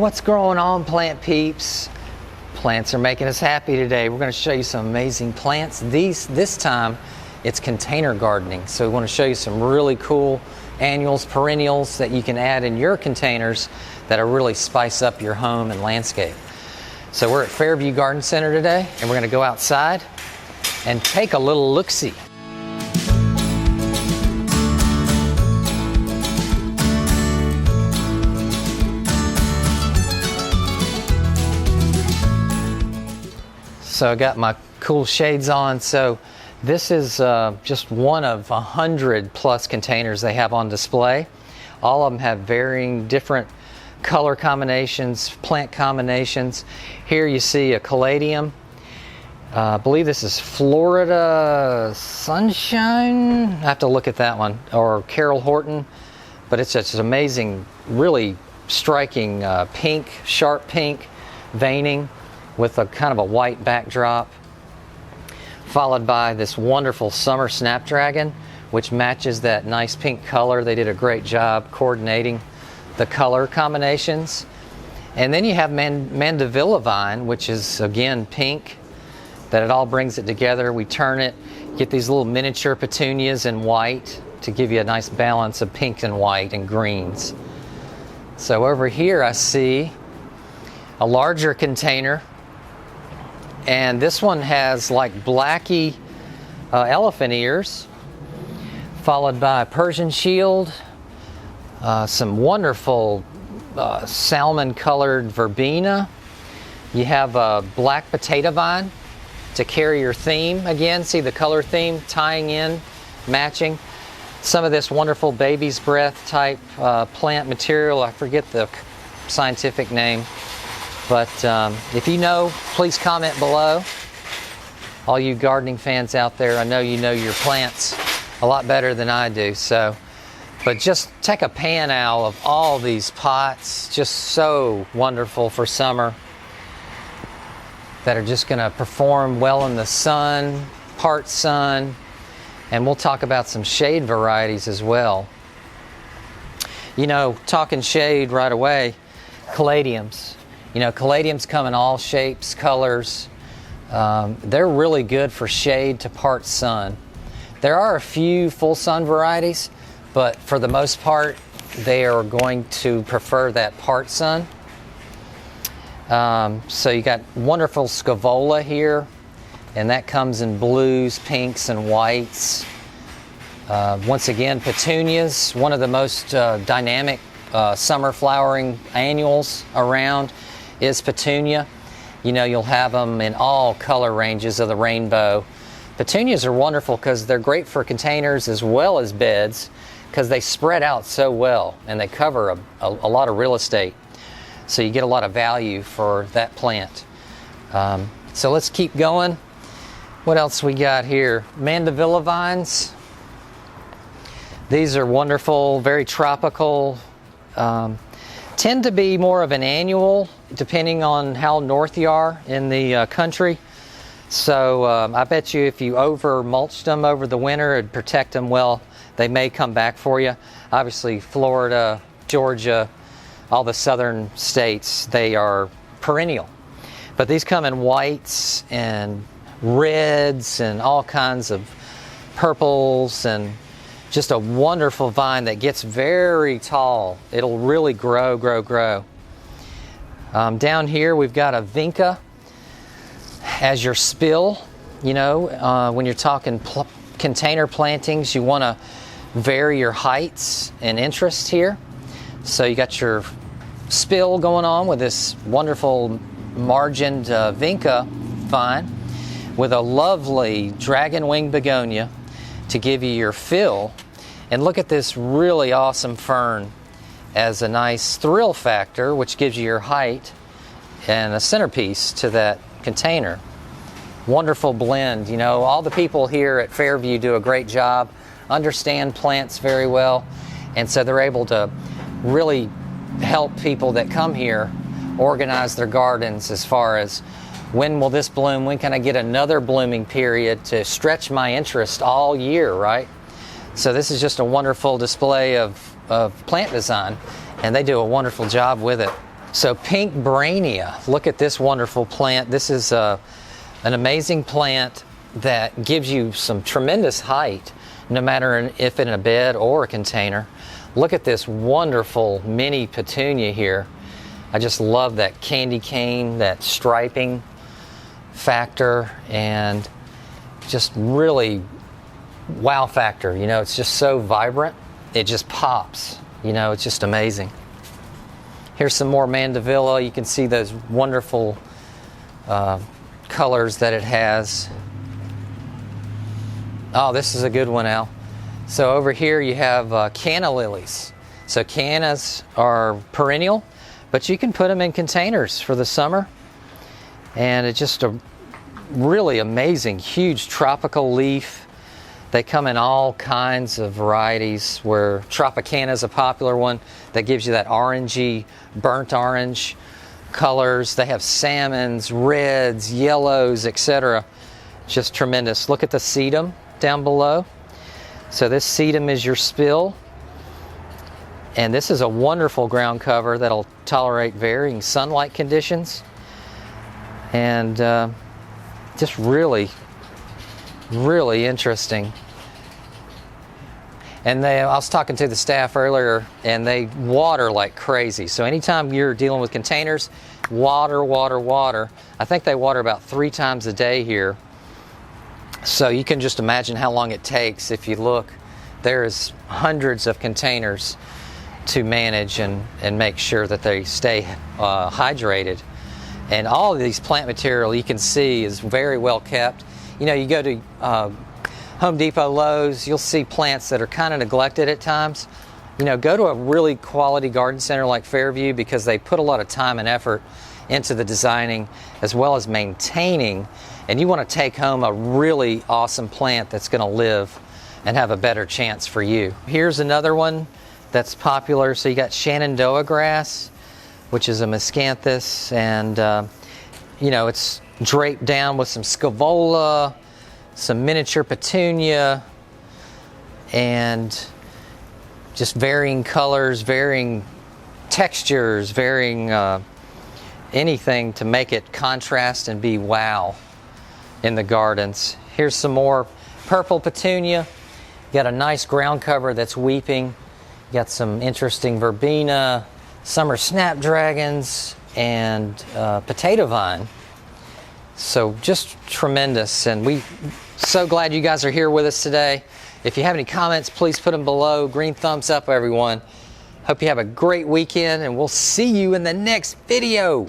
What's going on, plant peeps? Plants are making us happy today. We're going to show you some amazing plants. This time it's container gardening. So we want to show you some really cool annuals, perennials that you can add in your containers that'll really spice up your home and landscape. So we're at Fairview Garden Center today, and we're going to go outside and take a little look-see. So I got my cool shades on. So this is just one of 100 plus containers they have on display. All of them have varying different color combinations, plant combinations. Here you see a caladium. I believe this is Florida Sunshine. I have to look at that one. Or Carol Horton. But it's just amazing, really striking pink, sharp pink veining with a kind of a white backdrop, followed by this wonderful summer Snapdragon, which matches that nice pink color. They did a great job coordinating the color combinations. And then you have Mandevilla vine, which is again pink, that it all brings it together. We turn it, get these little miniature petunias in white to give you a nice balance of pink and white and greens. So over here I see a larger container, and this one has like blacky elephant ears, followed by Persian shield, some wonderful salmon colored verbena. You have a black potato vine to carry your theme. Again, see the color theme tying in, matching. Some of this wonderful baby's breath type plant material. I forget the scientific name. But if you know, please comment below. All you gardening fans out there, I know you know your plants a lot better than I do. But just take a pan out of all these pots, just so wonderful for summer, that are just going to perform well in the sun, part sun, and we'll talk about some shade varieties as well. You know, talking shade right away, caladiums. You know, caladiums come in all shapes, colors. They're really good for shade to part sun. There are a few full sun varieties, but for the most part, they are going to prefer that part sun. So you got wonderful scavola here, and that comes in blues, pinks, and whites. Once again, petunias, one of the most dynamic summer flowering annuals around is petunia. You know, you'll have them in all color ranges of the rainbow. Petunias are wonderful because they're great for containers as well as beds, because they spread out so well and they cover a lot of real estate. So you get a lot of value for that plant. So let's keep going. What else we got here? Mandevilla vines. These are wonderful, very tropical. Tend to be more of an annual, depending on how north you are in the country. So I bet you if you over-mulched them over the winter and protect them well, they may come back for you. Obviously, Florida, Georgia, all the southern states, they are perennial. But these come in whites and reds and all kinds of purples, and just a wonderful vine that gets very tall. It'll really grow. Down here we've got a vinca as your spill. You know, when you're talking container plantings, you want to vary your heights and interest here. So you got your spill going on with this wonderful margined vinca vine with a lovely dragon wing begonia to give you your fill. And look at this really awesome fern as a nice thrill factor, which gives you your height and a centerpiece to that container. Wonderful blend. You know, all the people here at Fairview do a great job, understand plants very well, and so they're able to really help people that come here organize their gardens as far as when will this bloom, when can I get another blooming period to stretch my interest all year, right? So this is just a wonderful display of plant design, and they do a wonderful job with it. So pink brainia, look at this wonderful plant. This is an amazing plant that gives you some tremendous height, no matter if in a bed or a container. Look at this wonderful mini petunia here. I just love that candy cane, that striping factor, and just really wow factor. You know, it's just so vibrant. It just pops. You know, it's just amazing. Here's some more mandevilla. You can see those wonderful colors that it has. Oh, this is a good one, Al. So over here you have canna lilies. So cannas are perennial, but you can put them in containers for the summer. And it's just a really amazing, huge tropical leaf. They come in all kinds of varieties, where Tropicana is a popular one that gives you that orangey, burnt orange colors. They have salmons, reds, yellows, etc. Just tremendous. Look at the sedum down below. So this sedum is your spill. And this is a wonderful ground cover that'll tolerate varying sunlight conditions. And just really, really interesting. And I was talking to the staff earlier, and they water like crazy. So anytime you're dealing with containers, water, water, water. I think they water about 3 times a day here. So you can just imagine how long it takes. If you look, there's hundreds of containers to manage and make sure that they stay hydrated. And all of these plant material you can see is very well kept. You know, you go to Home Depot, Lowe's, you'll see plants that are kind of neglected at times. You know, go to a really quality garden center like Fairview, because they put a lot of time and effort into the designing as well as maintaining, and you want to take home a really awesome plant that's going to live and have a better chance for you. Here's another one that's popular. So you got Shenandoah grass, which is a miscanthus, and you know, it's draped down with some scaevola, some miniature petunia, and just varying colors, varying textures, varying anything to make it contrast and be wow in the gardens. Here's some more purple petunia. You got a nice ground cover that's weeping. You got some interesting verbena, summer snapdragons, and potato vine. So just tremendous, and we so glad you guys are here with us today. If you have any comments, please put them below. Green thumbs up, everyone. Hope you have a great weekend, and we'll see you in the next video.